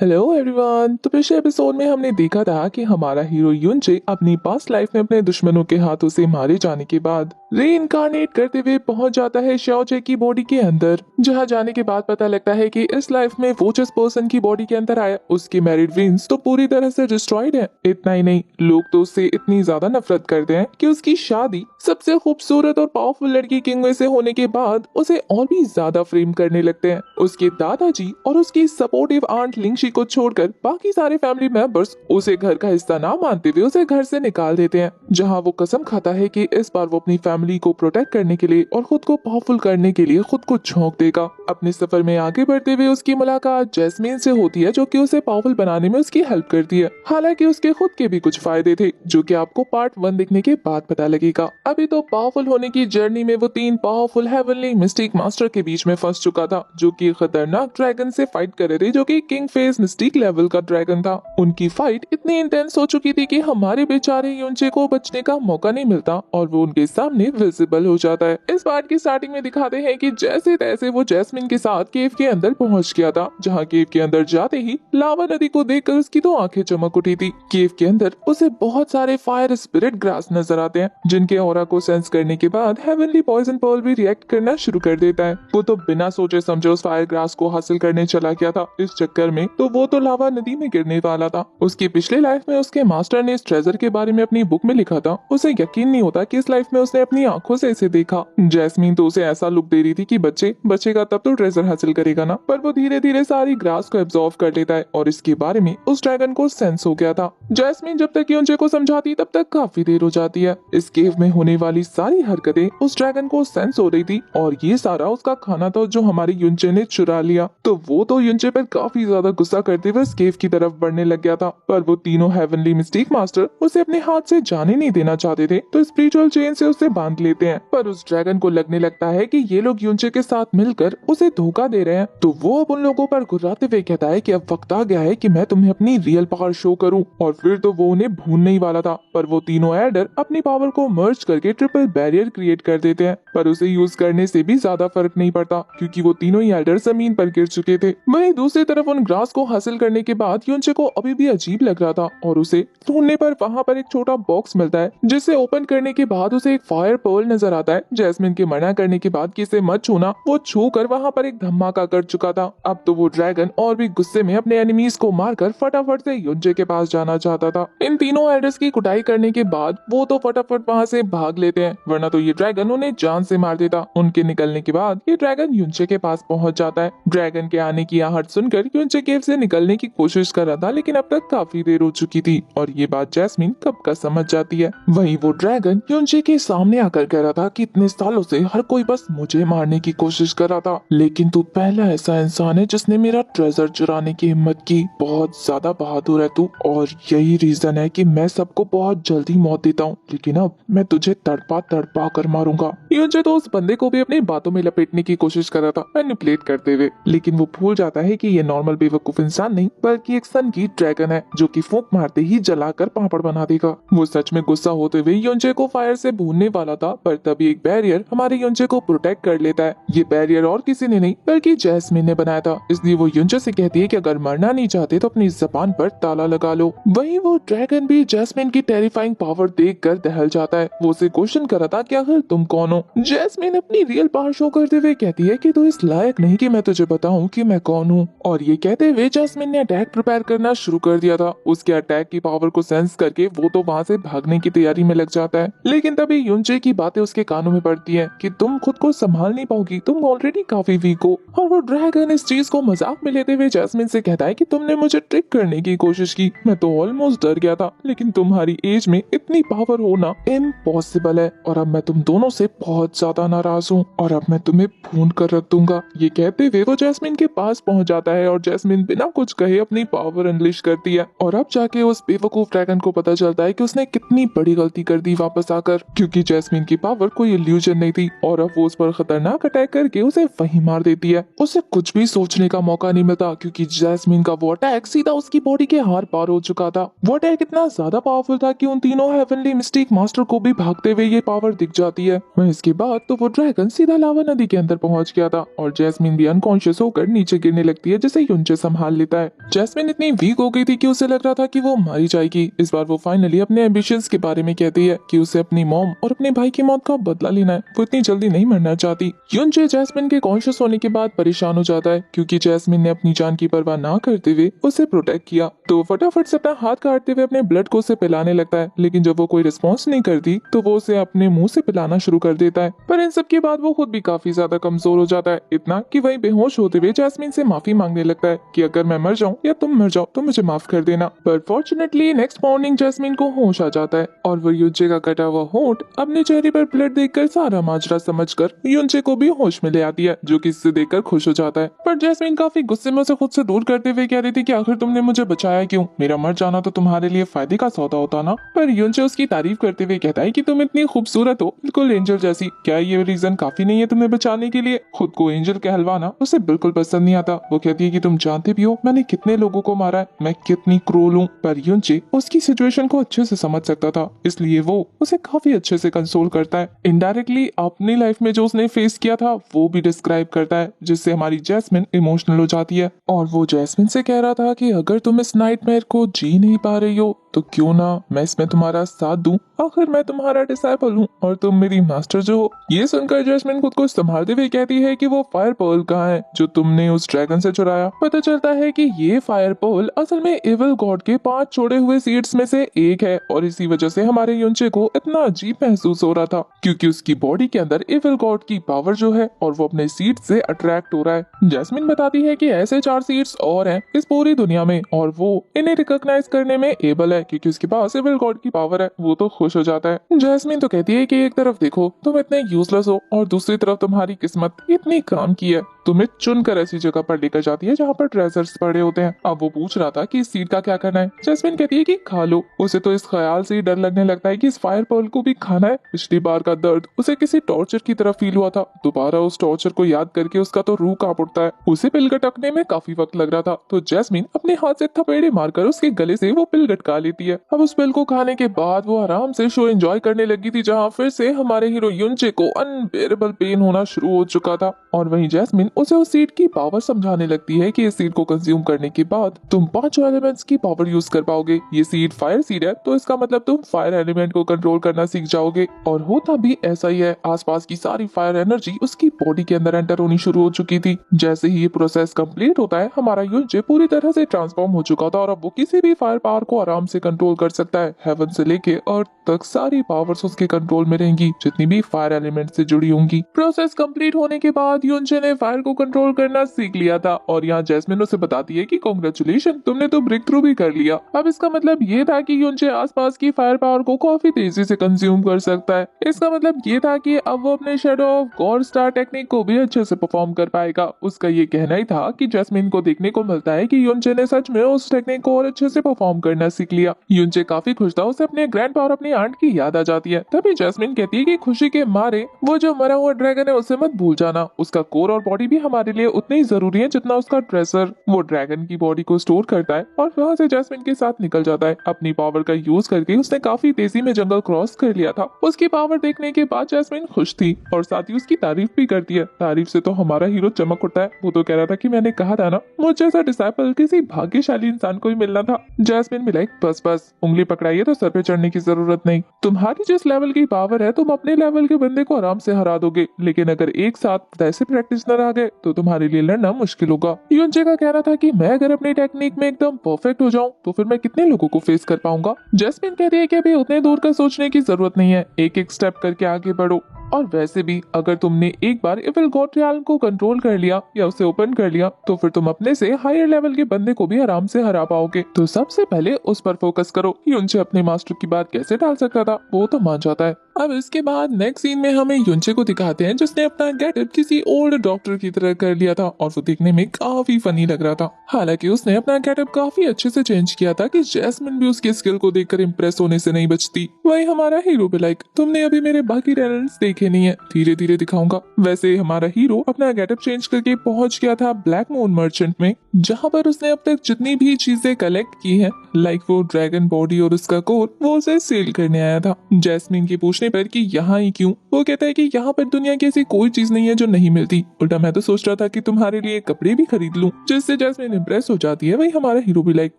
Hello everyone. तो पिछले episode में हमने देखा था कि हमारा हीरो युनचे अपनी पास्ट लाइफ में अपने दुश्मनों के हाथों से मारे जाने के बाद रीइंकार्नेट करते हुए पहुंच जाता है शाओचे की बॉडी के अंदर, जहां जाने के बाद पता लगता है कि इस लाइफ में वो जिस पर्सन की बॉडी के अंदर आया उसकी मैरिड वीन्स तो पूरी तरह से डिस्ट्रॉयड है। इतना ही नहीं, लोग तो उससे इतनी ज्यादा नफरत करते हैं कि उसकी शादी सबसे खूबसूरत और पावरफुल लड़की किंग से होने के बाद उसे और भी ज्यादा फ्रेम करने लगते हैं। उसके दादाजी और उसकी सपोर्टिव आंट लिंगशी को छोड़कर बाकी सारे फैमिली मेंबर्स उसे घर का हिस्सा ना मानते हुए उसे घर से निकाल देते हैं, जहां वो कसम खाता है कि इस बार वो अपनी फैमिली को प्रोटेक्ट करने के लिए और खुद को पावरफुल करने के लिए खुद को झोंक देगा। अपने सफर में आगे बढ़ते हुए उसकी मुलाकात जैस्मीन से होती है, जो कि उसे पावरफुल बनाने में उसकी हेल्प करती है। हालांकि उसके खुद के भी कुछ फायदे थे, जो कि आपको पार्ट 1 देखने के बाद पता लगेगा। अभी तो पावरफुल होने की जर्नी में वो 3 पावरफुल हेवनली मिस्टिक मास्टर के बीच में फंस चुका था, जो कि खतरनाक ड्रैगन से फाइट कर रहे थे, जो कि किंग फेस मिस्टिक लेवल का ड्रैगन था। उनकी फाइट इतनी इंटेंस हो चुकी थी कि हमारे बेचारे युनचे को बचने का मौका नहीं मिलता और वो उनके सामने विजिबल हो जाता है। इस पार्ट की स्टार्टिंग में दिखाते हैं कि जैसे तैसे वो जैस्मिन के साथ केव के अंदर पहुंच गया था, जहां केव के अंदर जाते ही लावा नदी को देखकर उसकी तो आंखें चमक उठी थी। केव के अंदर उसे बहुत सारे फायर स्पिरिट ग्रास नजर आते हैं, जिनके ऑरा को सेंस करने के बाद हेवनली पॉइजन पर्ल भी रिएक्ट करना शुरू कर देता है। वो तो बिना सोचे समझे उस फायर ग्रास को हासिल करने चला गया था। इस चक्कर में तो वो तो लावा नदी में गिरने वाला था। उसकी पिछले लाइफ में उसके मास्टर ने इस ट्रेजर के बारे में अपनी बुक में लिखा था। उसे यकीन नहीं होता कि इस लाइफ में उसने अपनी आंखों से इसे देखा। जैस्मीन तो उसे ऐसा लुक दे रही थी कि बचेगा तब तो ट्रेजर हासिल करेगा ना, पर वो धीरे धीरे सारी ग्रास को एब्जॉर्व कर लेता है और इसके बारे में उस ड्रैगन को सेंस हो गया था। जैस्मीन जब तक युनचे को समझाती तब तक काफी देर हो जाती है। इस केव में होने वाली सारी हरकतें उस ड्रैगन को सेंस हो रही थी और ये सारा उसका खाना था जो हमारे युनचे ने चुरा लिया। तो वो तो युनचे पर काफी ज्यादा गुस्सा करते हुए इस केव की तरफ बढ़ने लग गया था, पर वो तीनों हेवनली मिस्टिक मास्टर उसे अपने हाथ से जाने नहीं देना चाहते थे, तो स्पिरिचुअल चेन से उसे बांध लेते हैं। पर उस ड्रैगन को लगने लगता है कि ये लोग युनचे के साथ मिलकर उसे धोखा दे रहे हैं, तो वो अब उन लोगों पर घुराते हुए कहता है कि अब वक्त आ गया है कि मैं तुम्हें अपनी रियल पावर शो करूं। और फिर तो वो उन्हें भूनने ही वाला था, पर वो तीनों एल्डर अपनी पावर को मर्ज करके ट्रिपल बैरियर क्रिएट कर देते हैं। पर उसे यूज करने से भी ज्यादा फर्क नहीं पड़ता, क्योंकि वो तीनों ही एल्डर जमीन पर गिर चुके थे। वहीं दूसरी तरफ उन ग्रास को हासिल करने के बाद युनचे को अभी भी अजीब लग रहा था और उसे ढूंढने पर वहाँ पर एक छोटा बॉक्स मिलता है, जिसे ओपन करने के बाद उसे एक फायर पर्ल नजर आता है। जैस्मिन के मना करने के बाद कि इसे मत छूना, वो छू कर वहाँ पर एक धमाका कर चुका था। अब तो वो ड्रैगन और भी गुस्से में अपने एनिमीज को मारकर फटाफट से युनचे के पास जाना चाहता था। इन तीनों एल्डर्स की कुटाई करने के बाद वो तो फटाफट वहाँ से भाग लेते हैं, वरना तो ये ड्रैगन उन्हें जान से मार देता। उनके निकलने के बाद ये ड्रैगन युनचे के पास पहुंच जाता है। ड्रैगन के आने की आहट सुनकर युनचे केव से निकलने की कोशिश कर रहा था, लेकिन अब तक काफी देर हो चुकी थी और ये बात जैस्मिन कब का समझ जाती है। वहीं वो ड्रैगन युनचे के सामने आकर कह रहा था कि इतने सालों से हर कोई बस मुझे मारने की कोशिश कर रहा था, लेकिन तू पहला ऐसा इंसान है जिसने मेरा ट्रेजर चुराने की हिम्मत की। बहुत ज्यादा बहादुर है तू, और यही रीजन है कि मैं सबको बहुत जल्दी मौत देता हूँ, लेकिन अब मैं तुझे तड़पा तड़पा कर मारूंगा। युनचे तो उस बंदे को भी अपनी बातों में लपेटने की कोशिश कर रहा था, मैनिपुलेट करते हुए, लेकिन वो भूल जाता है कि ये नॉर्मल बेवकूफ इंसान नहीं बल्कि एक सन की ड्रैगन है, जो कि फूंक मारते ही जलाकर पापड़ बना देगा। वो सच में गुस्सा होते हुए युनचे को फायर से भूनने वाला था, पर तभी एक बैरियर हमारे युनचे को प्रोटेक्ट कर लेता है। ये बैरियर और किसी ने नहीं बल्कि जैस्मिन ने बनाया था, इसलिए वो युनचे से कहती है कि अगर मरना नहीं चाहते तो अपनी जबान पर ताला लगा लो। वहीं वो ड्रैगन भी जैस्मिन की टेरिफाइंग पावर देखकर दहल जाता है। वो उसे क्वेश्चन कर रहा था कि आखिर तुम कौन हो। जैस्मिन अपनी रियल पावर शो करते हुए कहती है कि तू इस लायक नहीं कि मैं तुझे बताऊं कि मैं कौन हूँ। और ये कहते हुए जैस्मिन ने अटैक प्रिपेयर करना शुरू कर दिया था। उसके अटैक की पावर को सेंस करके वो तो वहाँ से भागने की तैयारी में लग जाता है, लेकिन तभी युनचे की बातें उसके कानों में पड़ती है कि तुम खुद को संभाल नहीं पाओगी, तुम ऑलरेडी काफी वीक हो। और वो ड्रैगन इस चीज को मजाक में लेते हुए जैस्मिन से कहता है कि तुमने मुझे ट्रिक करने की कोशिश की, मैं तो ऑलमोस्ट डर गया था, लेकिन तुम्हारी एज में इतनी पावर होना इम्पॉसिबल है, और अब मैं तुम दोनों से बहुत ज्यादा नाराज हूँ और अब मैं तुम्हें भून कर रख दूंगा। ये कहते हुए वो जैस्मिन के पास पहुंच जाता है और जैस्मिन बिना कुछ कहे अपनी पावर अनलिश करती है। और अब जाके उस बेवकूफ ड्रैगन को पता चलता है कि उसने कितनी बड़ी गलती कर दी वापस आकर, क्योंकि जैस्मिन की पावर कोई इल्यूजन नहीं थी और अब वो उस पर खतरनाक अटैक करके उसे वहीं मार देती है। उसे कुछ भी सोचने का मौका नहीं मिलता, क्योंकि जैस्मिन का वो अटैक सीधा उसकी बॉडी के हार पार हो चुका था था। वो अटैक इतना ज्यादा पावरफुल था कि उन तीनों हेवनली मिस्टिक मास्टर को भी भागते हुए ये पावर दिख जाती है। वहीं इसके बाद तो वो ड्रैगन सीधा लावा नदी के अंदर पहुंच गया था और जैस्मिन भी अनकॉन्शियस होकर नीचे गिरने लगती है, जिसे युनचे संभाल लेता है। जैस्मिन इतनी वीक हो गई थी कि उसे लग रहा था कि वो मारी जाएगी। इस बार वो फाइनली अपने एम्बिशंस के बारे में कहती है कि उसे अपनी मॉम और अपने भाई की मौत का बदला लेना है। वो इतनी जल्दी नहीं मरना चाहती। युनचे जैस्मिन के कॉन्शियस होने के बाद परेशान हो जाता है क्योंकि जैस्मिन ने अपनी जान की परवाह ना करते हुए उसे प्रोटेक्ट किया। तो फटाफट से अपना हाथ काटते हुए अपने ब्लड को उसे पिलाने लगता है, लेकिन जब वो कोई रिस्पॉन्स नहीं करती तो वो उसे अपने मुंह से पिलाना शुरू कर देता है। पर इन सब के बाद वो खुद भी काफी ज्यादा कमजोर हो जाता है, इतना कि वही बेहोश होते हुए जैस्मिन से माफी मांगने लगता है कि अगर मैं मर जाऊं या तुम मर जाओ तो मुझे माफ कर देना। पर फॉर्चुनेटली नेक्स्ट मॉर्निंग जैस्मिन को होश आ जाता है और वो युनचे का कटा हुआ होंठ अपने चेहरे पर ब्लड देखकर सारा माजरा समझकर युनचे को भी होश में ले आती है, जो कि इससे देखकर खुश हो जाता है। पर जैस्मिन काफी गुस्से में उसे खुद से दूर करते हुए कह रही थी कि आखिर तुमने मुझे बचाया क्यों? मेरा मर जाना तो तुम्हारे लिए फायदे का सौदा होता ना। पर युनचे उसकी तारीफ करते हुए कहता है कि तुम इतनी खूबसूरत हो, बिल्कुल एंजल जैसी। क्या ये रीजन काफी नहीं है तुम्हें बचाने के लिए? खुद को एंजल कहलवाना उसे बिल्कुल पसंद नहीं आता। वो कहती है कि तुम जानते भी हो मैंने कितने लोगों को मारा है, मैं कितनी क्रूर हूँ। पर युनचे उसकी सिचुएशन को अच्छे से समझ सकता था, इसलिए वो उसे काफी अच्छे से कंसोल करता है। इनडायरेक्टली अपनी लाइफ में जो उसने फेस किया था वो भी डिस्क्राइब करता है, जिससे हमारी जैस्मिन इमोशनल हो जाती है। और वो जैस्मिन से कह रहा था कि अगर तुम इस नाइटमेयर को जी नहीं पा रही हो तो क्यों ना मैं इसमें तुम्हारा साथ दूं। आखिर मैं तुम्हारा डिसाइपल हूँ और तुम मेरी मास्टर जो हो। ये सुनकर जैस्मिन खुद को संभालते हुए कहती है कि वो फायर पर्ल कहाँ है जो तुमने उस ड्रैगन से चुराया। पता चलता है कि ये फायर पर्ल असल में एविल गॉड के 5 छोड़े हुए सीड्स में से एक है और इसी वजह से हमारे युनचे को इतना अजीब महसूस हो रहा था, क्योंकि उसकी बॉडी के अंदर एविल गॉड की पावर जो है और वो अपने सीड से अट्रैक्ट हो रहा है। जैस्मिन बताती है कि ऐसे 4 सीड्स और हैं इस पूरी दुनिया में और वो इन्हें रिकॉग्नाइज करने में एबल है क्योंकि उसके पास एविल गॉड की पावर है। वो तो खुश हो जाता है। जैस्मिन तो कहती है कि एक तरफ देखो तुम इतने यूजलेस हो और दूसरी तरफ तुम्हारी किस्मत इतनी काम की है, तुम्हें चुनकर ऐसी जगह पर लेकर जाती है जहाँ पर ट्रेजर्स पड़े होते हैं। अब वो पूछ रहा था कि इस सीड का क्या करना है। जैस्मिन कहती है कि खा लो। उसे तो इस ख्याल से ही डर लगने लगता है कि इस फायर पर्ल को भी खाना है। पिछली बार का दर्द उसे किसी टॉर्चर की तरह फील हुआ था। दोबारा उस टॉर्चर को याद करके उसका तो रूह कांप उठता है। उसे पिल गटकने में काफी वक्त लग रहा था तो जैस्मिन अपने हाथ से थपेड़े मारकर उसके गले से वो पिल गटका लेती है। अब उस पिल को खाने के बाद वो आराम से शो एंजॉय करने लगी थी, जहाँ फिर से हमारे हीरो युनचे को अनबेरेबल पेन होना शुरू हो चुका था। और वहीं जैस्मिन उसे उस सीड की पावर समझाने लगती है कि इस सीड को कंज्यूम करने के बाद तुम 5 एलिमेंट्स की पावर यूज कर पाओगे। ये सीड फायर सीड है तो इसका मतलब तुम फायर एलिमेंट को कंट्रोल करना सीख जाओगे। और होता भी ऐसा ही है। आसपास की सारी फायर एनर्जी उसकी बॉडी के अंदर एंटर होनी शुरू हो चुकी थी। जैसे ही ये प्रोसेस कंप्लीट होता है हमारा युनचे पूरी तरह से ट्रांसफॉर्म हो चुका था और अब वो किसी भी फायर पावर को आराम से कंट्रोल कर सकता है। हेवन से लेके अर्थ तक सारी पावर्स उसके कंट्रोल में रहेंगी जितनी भी फायर एलिमेंट से जुड़ी होंगी। प्रोसेस कंप्लीट होने के बाद युनचे ने फायर को कंट्रोल करना सीख लिया था और यहाँ जैस्मिन उसे बताती है कि कांग्रेचुलेशन, तुमने तो ब्रेक थ्रू भी कर लिया। अब इसका मतलब ये था कि युनचे आसपास की फायर पावर को काफी तेजी से कंज्यूम कर सकता है। इसका मतलब ये था कि अब वो अपने shadow of God star technique को भी अच्छे से परफॉर्म कर पाएगा। उसका ये कहना ही था कि जैस्मिन को देखने को मिलता है कि युनचे ने सच में उस टेक्निक को और अच्छे से परफॉर्म करना सीख लिया। युनचे काफी खुश था। उसे अपने ग्रैंडपा और अपनी आंट की याद आ जाती है। तभी जैस्मिन कहती है कि खुशी के मारे वो जो मरा हुआ ड्रैगन है उसे मत भूल जाना। उसका कोर और बॉडी भी हमारे लिए उतनी ही जरूरी है जितना उसका ट्रेजर। वो ड्रैगन की बॉडी को स्टोर करता है और वहाँ से जैस्मिन के साथ निकल जाता है। अपनी पावर का यूज करके उसने काफी तेजी में जंगल क्रॉस कर लिया था। उसकी पावर देखने के बाद जैस्मिन खुश थी और साथ ही उसकी तारीफ भी करती है। तारीफ से तो हमारा हीरो चमक उठता है। वो तो कह रहा था कि मैंने कहा था ना मुझ जैसा डिसाइपल किसी भाग्यशाली इंसान को ही मिलना था। जैस्मिन भी लाइक बस बस उंगली पकड़ाइए तो सर पे चढ़ने की जरूरत नहीं। तुम्हारी जिस लेवल की पावर है तुम अपने लेवल के बंदे को आराम से हरा दोगे, लेकिन अगर एक साथ ऐसे प्रैक्टिशनर आ गए तो तुम्हारे लिए लड़ना मुश्किल होगा। युनचे का कहना था कि मैं अगर अपनी टेक्निक में एकदम परफेक्ट हो जाऊं तो फिर मैं कितने लोगों को फेस कर पाऊंगा। जैस्मिन कहती है कि अभी उतने दूर का सोचने की जरूरत नहीं है, एक एक स्टेप करके आगे बढ़ो। और वैसे भी अगर तुमने एक बार एविल गॉड रियाल्म को कंट्रोल कर लिया या उसे ओपन कर लिया तो फिर तुम अपने से हायर लेवल के बंदे को भी आराम से हरा पाओगे। तो सबसे पहले उस पर फोकस करो। युनचे अपने मास्टर की बात कैसे टाल सकता था, वो तो मान जाता है। अब इसके बाद नेक्स्ट सीन में हमें युनचे को दिखाते हैं जिसने अपना गेटअप किसी ओल्ड डॉक्टर की तरह कर लिया था और वो देखने में काफी फनी लग रहा था। हालांकि उसने अपना गेटअप काफी अच्छे से चेंज किया था कि जैस्मिन भी उसकी स्किल को देखकर इम्प्रेस होने से नहीं बचती। वही हमारा हीरो भी लाइक तुमने अभी मेरे बाकी टैलेंट्स देखे दिखे नहीं है, धीरे धीरे दिखाऊंगा। वैसे हमारा हीरो अपना गेटअप चेंज करके पहुंच गया था ब्लैक मून मर्चेंट में, जहां पर उसने अब तक जितनी भी चीजें कलेक्ट की हैं, लाइक वो ड्रैगन बॉडी और उसका कोर, वो उसे सेल करने आया था। जैस्मिन के पूछने पर कि यहाँ ही क्यों, वो कहता है कि यहाँ पर दुनिया की ऐसी कोई चीज नहीं है जो नहीं मिलती। उल्टा मैं तो सोच रहा था कि तुम्हारे लिए कपड़े भी खरीद लूं, जिससे जैस्मिन इम्प्रेस हो जाती है। वही हमारा हीरो भी लाइक,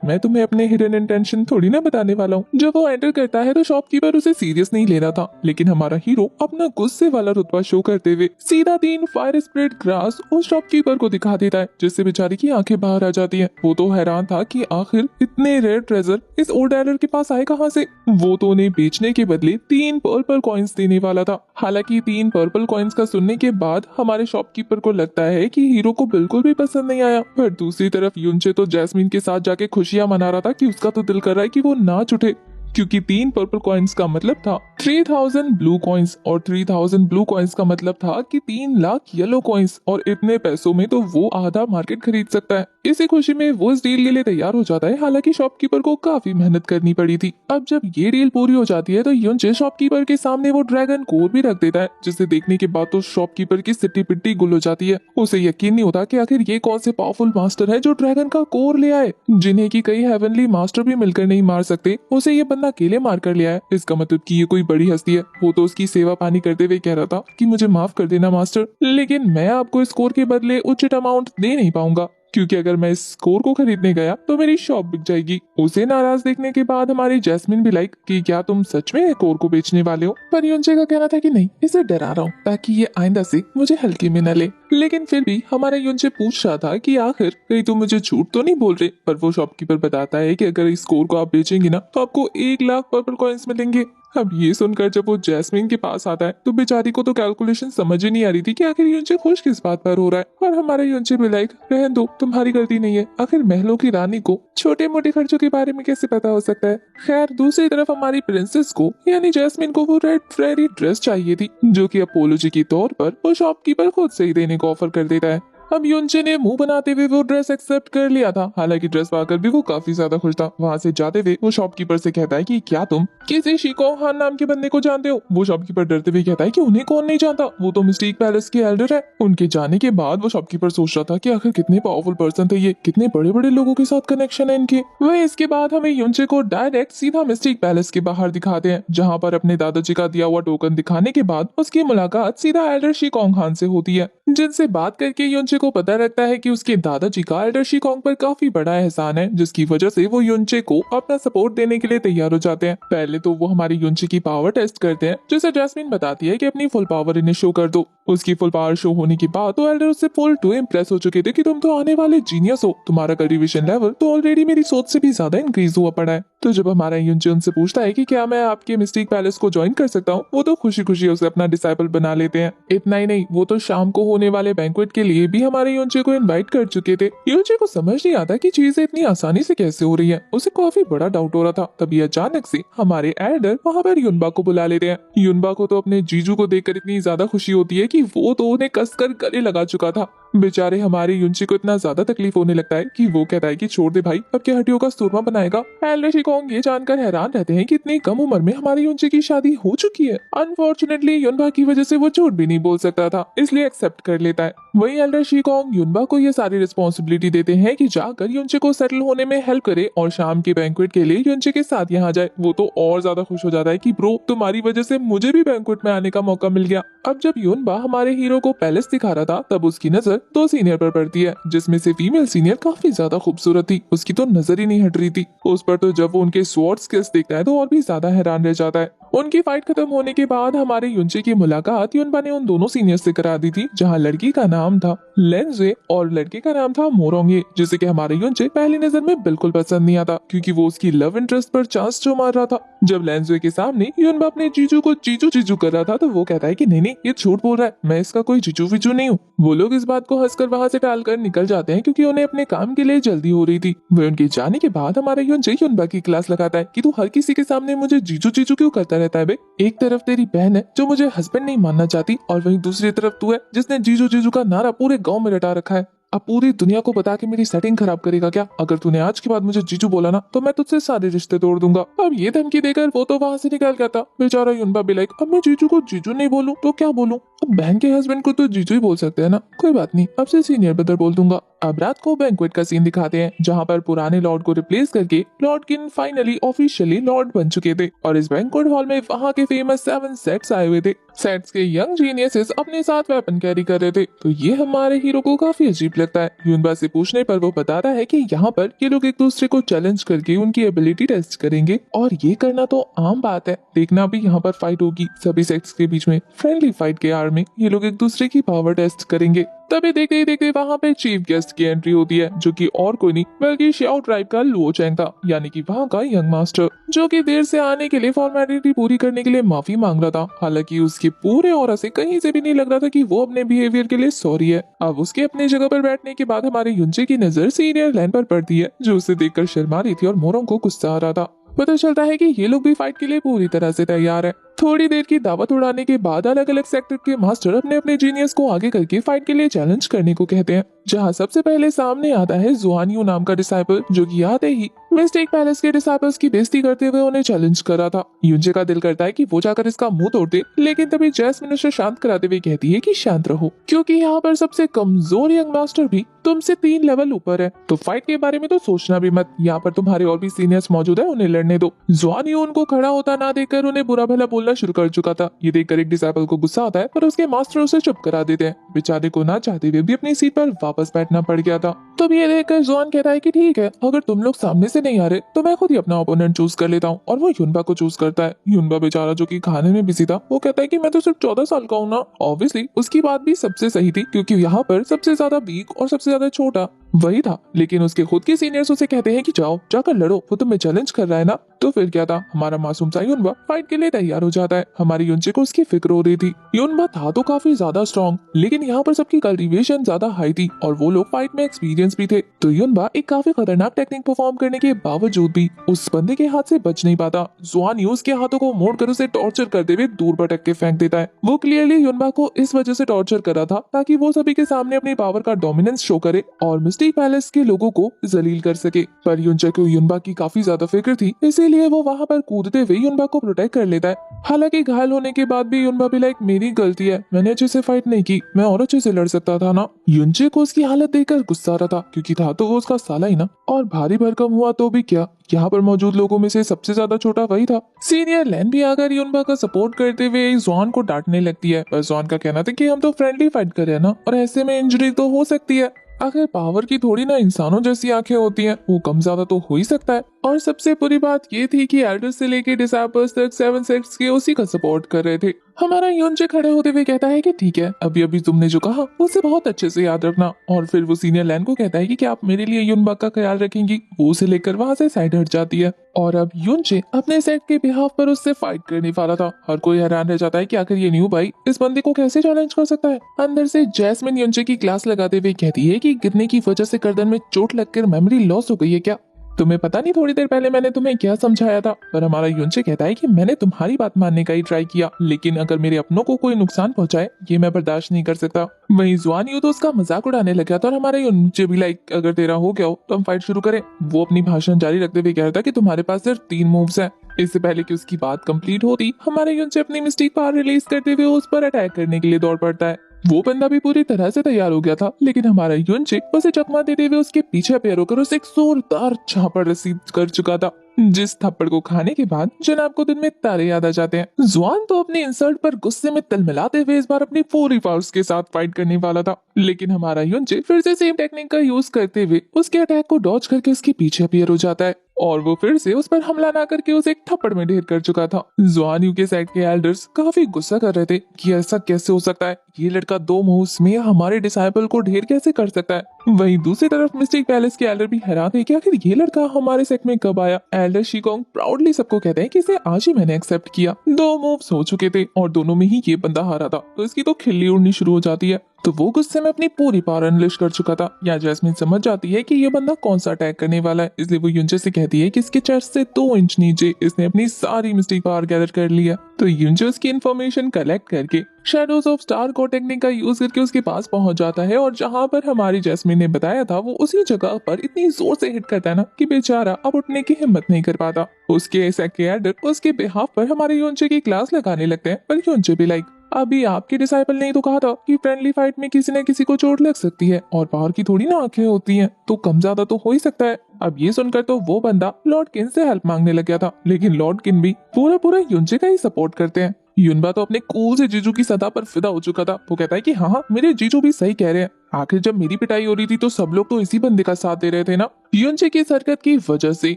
मैं तुम्हें अपने हिडन इंटेंशन थोड़ी ना बताने वाला हूँ। जब वो एंटर करता है तो शॉपकीपर उसे सीरियस नहीं ले रहा था, लेकिन हमारा हीरो अपना गुस्से वाला रुतबा शो करते हुए सीधा 3 फायर स्प्रेड ग्रास उस शॉपकीपर को दिखा देता है, जिससे बेचारी की आंखें बाहर आ जाती है। वो तो हैरान था कि आखिर इतने रेयर ट्रेजर इस ओल्ड एडर के पास आए कहाँ से। वो तो उन्हें बेचने के बदले 3 पर्पल कॉइन्स देने वाला था। हालांकि 3 पर्पल कॉइन्स का सुनने के बाद हमारे शॉपकीपर को लगता है कि हीरो को बिल्कुल भी पसंद नहीं आया। पर दूसरी तरफ युनचे तो जैस्मिन के साथ जाके खुशियां मना रहा था कि उसका तो दिल कर रहा है कि वो नाच उठे, क्योंकि 3 पर्पल कॉइन्स का मतलब था 3000 ब्लू कॉइन्स, और 3000 ब्लू कॉइन्स का मतलब था कि 3 लाख येलो कॉइन्स, और इतने पैसों में तो वो आधा मार्केट खरीद सकता है। इसी खुशी में वो इस डील के लिए तैयार हो जाता है। हालांकि शॉपकीपर को काफी मेहनत करनी पड़ी थी। अब जब ये डील पूरी हो जाती है तो युनचे शॉपकीपर के सामने वो ड्रैगन कोर भी रख देता है, जिसे देखने के बाद तो शॉपकीपर की सिट्टी पिट्टी गुल हो जाती है। उसे यकीन नहीं होता कि आखिर ये कौन से पावरफुल मास्टर है जो ड्रैगन का कोर ले आए, जिन्हें की कई हेवनली मास्टर भी मिलकर नहीं मार सकते। उसे ये बंदा अकेले मार कर लिया है। इसका मतलब कि ये कोई बड़ी हस्ती है। वो तो उसकी सेवा पानी करते हुए कह रहा था कि मुझे माफ कर देना मास्टर, लेकिन मैं आपको इस स्कोर के बदले उचित अमाउंट दे नहीं पाऊंगा, क्योंकि अगर मैं इस स्कोर को खरीदने गया तो मेरी शॉप बिक जाएगी। उसे नाराज देखने के बाद हमारी जैस्मिन भी लाइक कि क्या तुम सच में कोर को बेचने वाले हो। पर युनचे का कहना था कि नहीं, इसे डरा रहा हूँ ताकि ये आइंदा से मुझे हल्के में न ले। लेकिन फिर भी हमारा युनचे पूछ रहा था कि आखिर कहीं तुम मुझे झूठ तो नहीं बोल रहे। पर वो शॉपकीपर बताता है कि अगर इस स्कोर को आप बेचेंगे ना तो आपको 1 लाख पर्पल कॉइन्स मिलेंगे। अब ये सुनकर जब वो जैस्मिन के पास आता है तो बेचारी को तो कैलकुलेशन समझ ही नहीं आ रही थी कि आखिर युनचे खुश किस बात पर हो रहा है। और हमारे युनचे भी लाइक, रहन दो, तुम्हारी गलती नहीं है, आखिर महलों की रानी को छोटे मोटे खर्चों के बारे में कैसे पता हो सकता है। खैर दूसरी तरफ हमारी प्रिंसेस को यानी जैस्मिन को वो रेड फेरी ड्रेस चाहिए थी, जो कि अपोलॉजी के तौर पर वो शॉपकीपर खुद से ही देने को ऑफर कर देता है। अब युनचे ने मुंह बनाते हुए वो ड्रेस एक्सेप्ट कर लिया था। हालांकि ड्रेस पाकर भी वो काफी ज्यादा खुश था। वहाँ से जाते हुए वो शॉपकीपर से कहता है कि क्या तुम किसी शिकोंग हान नाम के बंदे को जानते हो। वो शॉपकीपर डरते हुए कहता है कि उन्हें कौन नहीं जानता, वो तो मिस्टिक पैलेस के एल्डर है। उनके जाने के बाद वो शॉपकीपर सोच रहा था कि आखिर कितने पावरफुल पर्सन थे ये, कितने बड़े बड़े लोगों के साथ कनेक्शन है इनके। वही इसके बाद हमें युनचे को डायरेक्ट सीधा मिस्टिक पैलेस के बाहर दिखाते हैं, जहाँ पर अपने दादाजी का दिया हुआ टोकन दिखाने के बाद उसकी मुलाकात सीधा एल्डर शिकोंग हान से होती है, जिनसे बात करके युनचे को पता लगता है कि उसके दादाजी का एल्डर शिकोंग पर काफी बड़ा एहसान है, जिसकी वजह से वो युनचे को अपना सपोर्ट देने के लिए तैयार हो जाते हैं। पहले तो वो हमारी युनचे की पावर टेस्ट करते हैं, जिसे जैस्मिन बताती है कि अपनी फुल पावर इन्हें शो कर दो। उसकी फुल पावर शो होने के बाद तो एल्डर उससे फुल टू इम्प्रेस हो चुके थे कि तुम तो आने वाले जीनियस हो, तुम्हारा कल्टीवेशन लेवल तो ऑलरेडी मेरी सोच से भी ज्यादा इंक्रीज हुआ पड़ा है। तो जब हमारा युनचे उनसे पूछता है कि क्या मैं आपके मिस्टिक पैलेस को ज्वाइन कर सकता हूँ, वो तो खुशी खुशी उसे अपना डिसाइपल बना लेते हैं। इतना ही नहीं, वो तो शाम को होने वाले बैंक्वेट के लिए भी हमारे युनचे को इनवाइट कर चुके थे। युनचे को समझ नहीं आता कि चीजें इतनी आसानी से कैसे हो रही है। उसे काफी बड़ा डाउट हो रहा था। तभी अचानक से हमारे एल्डर वहाँ पर युनबा को बुला लेते हैं। युनबा को तो अपने जीजू को देखकर इतनी ज्यादा खुशी होती है कि वो तो उन्हें कसकर गले लगा चुका था। बेचारे हमारे युनचे को इतना ज्यादा तकलीफ होने लगता है कि वो कहता है कि छोड़ दे भाई, अब क्या हड्डियों का सूरमा बनाएगा। एल्डर शिकोंग ये जानकर हैरान रहते हैं कि इतनी कम उम्र में हमारे युनचे की शादी हो चुकी है। अनफॉर्चुनेटली युनबा की वजह से वो झूठ भी नहीं बोल सकता था, इसलिए एक्सेप्ट कर लेता है। वही एल्डर शिकोंग युनबा को ये सारी रिस्पॉन्सिबिलिटी देते हैं कि जाकर युनचे को सेटल होने में हेल्प करे और शाम के बैंक्वेट के लिए युनचे के साथ यहाँ जाए। वो तो और ज्यादा खुश हो जाता है कि ब्रो, तुम्हारी वजह से मुझे भी बैंक्वेट में आने का मौका मिल गया। अब जब युनबा हमारे हीरो को पैलेस दिखा रहा था तब उसकी नजर 2 सीनियर पर पड़ती है, जिसमें से फीमेल सीनियर काफी ज्यादा खूबसूरत थी। उसकी तो नजर ही नहीं हट रही थी। उस पर तो जब वो उनके स्वॉर्ड स्किल्स देखता है तो और भी ज्यादा हैरान रह जाता है। उनकी फाइट खत्म होने के बाद हमारे युनचे की मुलाकात युनबा ने उन दोनों सीनियर से करा दी थी, जहाँ लड़की का नाम था लेंजे और लड़के का नाम था मोरोंगे, जिसे कि हमारे युनचे पहली नजर में बिल्कुल पसंद नहीं आता, क्योंकि वो उसकी लव इंटरेस्ट पर चांस जो मार रहा था। जब लेंजे के सामने युनबा अपने जीजू को जीजू जीजू कर रहा था तो वो कहता है कि नहीं नहीं, ये झूठ बोल रहा है, मैं इसका कोई जीजू विजू नहीं हूँ। वो लोग इस बात को हंसकर वहाँ से टालकर निकल जाते हैं, क्योंकि उन्हें अपने काम के लिए जल्दी हो रही थी। वे उनके जाने के बाद हमारा युनचे युनबा की क्लास लगाता है कि तू हर किसी के सामने मुझे जीजू जीजू क्यों करता रहता है बे। एक तरफ तेरी बहन है जो मुझे हस्बैंड नहीं मानना चाहती, और वहीं दूसरी तरफ तू है जिसने जीजू जीजू का नारा पूरे गांव में रटा रखा है। अब पूरी दुनिया को बता के मेरी सेटिंग खराब करेगा क्या? अगर तूने आज के बाद मुझे जीजू बोला ना तो मैं तुझसे सारे रिश्ते तोड़ दूंगा। अब ये धमकी देकर वो तो वहाँ से निकल गया था। बेचारा युनबा भी लाइक, अब मैं जीजू को जीजू नहीं बोलूं तो क्या बोलूं? अब बहन के हस्बैंड को तो जीजू ही बोल सकते हैं ना, कोई बात नहीं, अब से सीनियर ब्रदर बोल दूंगा। अब रात को बैंक्वेट का सीन दिखाते हैं जहाँ पर पुराने लॉर्ड को रिप्लेस करके लॉर्ड किन फाइनली ऑफिशियली लॉर्ड बन चुके थे और इस बैंक्वेट हॉल में वहाँ के फेमस 7 सेट्स आए हुए थे। सेट्स के यंग जीनियसेस अपने साथ वेपन कैरी कर रहे थे, तो ये हमारे हीरो को काफी अजीब लगता है। युनबा से पूछने पर वो बताता है कि यहाँ पर ये लोग एक दूसरे को चैलेंज करके उनकी एबिलिटी टेस्ट करेंगे और ये करना तो आम बात है। देखना भी यहाँ पर फाइट होगी सभी सेक्स के बीच में, फ्रेंडली फाइट के आड़ में ये लोग एक दूसरे की पावर टेस्ट करेंगे। तभी देखते ही देखते वहाँ पे चीफ गेस्ट की एंट्री होती है जो कि और कोई नहीं बल्कि श्याओ ट्राइब का लुओ चैंग था, यानी कि वहाँ का यंग मास्टर, जो कि देर से आने के लिए फॉर्मेलिटी पूरी करने के लिए माफी मांग रहा था। हालांकि उसके पूरे ऑरा से कहीं से भी नहीं लग रहा था कि वो अपने बिहेवियर के लिए सॉरी है। अब उसके अपनी जगह पर बैठने के बाद हमारे युनचे की नजर सीनियर लैन पर पड़ती है जो उसे देखकर शर्मा रही थी और मोरोंग को गुस्सा आ रहा था। पता चलता है कि ये लोग भी फाइट के लिए पूरी तरह से तैयार है। थोड़ी देर की दावत उड़ाने के बाद अलग अलग सेक्टर के मास्टर अपने अपने जीनियस को आगे करके फाइट के लिए चैलेंज करने को कहते हैं, जहां सबसे पहले सामने आता है जुआन यू नाम का डिसाइपल, जो कि आते ही मिस्टेक पैलेस के डिसाइपल्स की बेइज्जती करते हुए उन्हें चैलेंज कर रहा था। युनजे का दिल करता है कि वो जाकर इसका मुंह तोड़ दे, लेकिन तभी जैस्मिन उसे शांत कराते हुए कहती है कि शांत रहो, क्योंकि यहाँ पर सबसे कमजोर यंग मास्टर भी तुमसे 3 लेवल ऊपर है, तो फाइट के बारे में तो सोचना भी मत। यहाँ पर तुम्हारे और भी सीनियर्स मौजूद है, उन्हें लड़ने दो। जुआन यू उनको खड़ा होता ना देखकर उन्हें बुरा भला बोलना शुरू कर चुका था। ये देखकर एक डिसाइपल को गुस्सा आता है पर उसके मास्टर उसे चुप करा देते हैं। बेचारे को ना चाहते हुए भी अपनी सीट पर वापस बैठना पड़ गया था। तब ये देखकर जुआन कहता है कि ठीक है, अगर तुम लोग सामने से नहीं आ रहे तो मैं खुद ही अपना ओपोनेंट चूज कर लेता हूँ, और वो युनबा को चूज करता है। युनबा बेचारा जो कि खाने में बिजी था, वो कहता है कि मैं तो सिर्फ 14 साल का हूँ ना। ऑब्वियसली उसकी बात भी सबसे सही थी, क्योंकि यहाँ पर सबसे ज्यादा वीक और सबसे ज्यादा छोटा वही था। लेकिन उसके खुद के सीनियर्स उसे कहते हैं कि जाओ जाकर लड़ो, वो तुम्हें चैलेंज कर रहा है ना। तो फिर क्या था, हमारा मासूम सा युनबा फाइट के लिए तैयार हो जाता है। हमारी युनचे को उसकी फिक्र हो रही थी। युनबा था तो काफी ज्यादा स्ट्रॉन्ग, लेकिन यहाँ पर सबकी कल्टीवेशन ज्यादा हाई थी और वो लोग फाइट में एक्सपीरियंस भी थे। तो युनबा एक काफी खतरनाक टेक्निक परफॉर्म करने के बावजूद भी उस बंदे के हाथ से बच नहीं पाता। जुआन यूज के हाथों को मोड़कर उसे टॉर्चर करते हुए दूर भटक के फेंक देता है। वो क्लियरली युनबा को इस वजह से टॉर्चर कर रहा था ताकि वो सभी के सामने अपनी पावर का डोमिनेंस शो करे और मिस्टिक पैलेस के लोगों को जलील कर सके। पर युनचे को युनबा की काफी ज्यादा फिक्र थी, इसीलिए वो वहाँ पर कूदते हुए युनबा को प्रोटेक्ट कर लेता है। हालांकि घायल होने के बाद भी युनबा भी लाइक, मेरी गलती है, मैंने अच्छे से फाइट नहीं की, मैं और अच्छे से लड़ सकता था ना। युनचे को उसकी हालत देखकर गुस्सा आ रहा था, क्योंकि था तो वो उसका साला ही ना, और भारी भरकम हुआ तो भी क्या, यहाँ पर मौजूद लोगों में से सबसे ज्यादा छोटा वही था। सीनियर लैन भी आकर युनबा का सपोर्ट करते हुए जॉन को डांटने लगती है, पर जॉन का कहना था कि हम तो फ्रेंडली फाइट कर रहे हैं ना, और ऐसे में इंजरी तो हो सकती है। आखिर पावर की थोड़ी ना इंसानों जैसी आंखें होती हैं, वो कम ज्यादा तो हो ही सकता है। और सबसे बुरी बात ये थी कि एल्डर्स से लेके डिसाइपल्स तक 7 सेक्ट्स के उसी का सपोर्ट कर रहे थे। हमारा युनचे खड़े होते हुए कहता है कि ठीक है, अभी अभी तुमने जो कहा उसे बहुत अच्छे से याद रखना। और फिर वो सीनियर लैन को कहता है कि क्या आप मेरे लिए युनबा का ख्याल रखेंगी। वो उसे लेकर वहाँ से साइड हट जाती है और अब युनचे अपने सेट के बिहाफ पर उससे फाइट करने वाला था। हर कोई हैरान रह जाता है कि आखिर ये न्यू भाई इस बंदे को कैसे चैलेंज कर सकता है। अंदर से जैस्मिन युनचे की क्लास लगाते हुए कहती है कि गिरने की वजह से गर्दन में चोट लगकर मेमोरी लॉस हो गई है क्या? तुम्हें पता नहीं थोड़ी देर पहले मैंने तुम्हें क्या समझाया था। पर हमारा युनचे कहता है कि मैंने तुम्हारी बात मानने का ही ट्राई किया, लेकिन अगर मेरे अपनों को कोई नुकसान पहुंचाए ये मैं बर्दाश्त नहीं कर सकता। वहीं जुआन यू तो उसका मजाक उड़ाने लगा था और हमारे युनचे भी लाइक, अगर तेरा हो गया हो तो हम फाइट शुरू करें। वो अपनी भाषण जारी रखते हुए कह रहा था कि तुम्हारे पास सिर्फ 3 मूव्स हैं। इससे पहले कि उसकी बात कंप्लीट होती, हमारे युनचे अपनी मिस्टिक पावर रिलीज करते हुए उस पर अटैक करने के लिए दौड़ पड़ता है। वो बंदा भी पूरी तरह से तैयार हो गया था, लेकिन हमारा युनचे उसे चकमा देते हुए उसके पीछे पैर होकर उसे एक जोरदार झापड़ रसीद कर चुका था, जिस थप्पड़ को खाने के बाद जनाब को दिन में तारे याद आ जाते हैं। जुआन तो अपने इंसल्ट पर गुस्से में तलमिलाते हुए इस बार अपनी पूरी फोर्स के साथ फाइट करने वाला था, लेकिन हमारा युनचे फिर से सेम टेक्निक का यूज करते हुए उसके अटैक को डॉज करके उसके पीछे अपीयर हो जाता है और वो फिर से उस पर हमला ना करके उसे एक थप्पड़ में ढेर कर चुका था। जुआन यू के साइड के एल्डर्स काफी गुस्सा कर रहे थे कि ऐसा कैसे हो सकता है, ये लड़का 2 मूव्स में हमारे डिसाइपल को ढेर कैसे कर सकता है। वहीं दूसरी तरफ मिस्टिक पैलेस के एल्डर भी हैरान थे कि आखिर ये लड़का हमारे सेट में कब आया। एल्डर शिकोंग प्राउडली सबको कहते हैं कि इसे आज ही मैंने एक्सेप्ट किया। 2 मूव्स हो चुके थे और दोनों में ही ये बंदा हारा था, तो इसकी तो खिल्ली उड़नी शुरू हो जाती है। तो वो गुस्से में अपनी पूरी पावर अनलिश कर चुका था। या जैस्मिन समझ जाती है कि ये बंदा कौन सा अटैक करने वाला है, इसलिए वो युनचे से कहती है कि इसके चेस्ट से 2 इंच नीचे इसने अपनी सारी मिस्टिक पावर गैदर कर लिया। तो युनचे उसकी इन्फॉर्मेशन कलेक्ट करके शैडोज ऑफ स्टार को टेक्निक का यूज करके उसके पास पहुंच जाता है, और जहां पर हमारी जैस्मिन ने बताया था वो उसी जगह पर इतनी जोर से हिट करता है ना कि बेचारा अब उठने की हिम्मत नहीं कर पाता। उसके साइकियाट्रिस्ट उसके बिहाफ पर हमारे युनचे की क्लास लगाने लगते हैं, पर युनचे भी लाइक अभी आपके डिसाइपल ने तो कहा था कि फ्रेंडली फाइट में किसी न किसी को चोट लग सकती है, और बाहर की थोड़ी ना आंखें होती हैं, तो कम ज्यादा तो हो ही सकता है। अब ये सुनकर तो वो बंदा लॉर्ड किन से हेल्प मांगने लग गया था, लेकिन लॉर्ड किन भी पूरा पूरा युनचे का ही सपोर्ट करते हैं। युनबा तो अपने कूल से जीजू की सतह पर फिदा हो चुका था। वो कहता है कि हाँ मेरे जीजू भी सही कह रहे हैं, आखिर जब मेरी पिटाई हो रही थी तो सब लोग तो इसी बंदे का साथ दे रहे थे ना। युनचे की इस हरकत की वजह से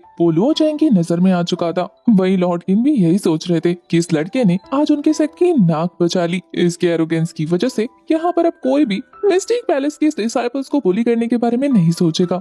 वो लुओ चैंग की नजर में आ चुका था। वही लॉर्ड किन भी यही सोच रहे थे कि इस लड़के ने आज उनके सेट की नाक बचा ली। इसके एरोगेंस की वजह से यहाँ पर अब कोई भी मिस्टिक पैलेस के डिसाइपल्स को बुली करने के बारे में नहीं सोचेगा।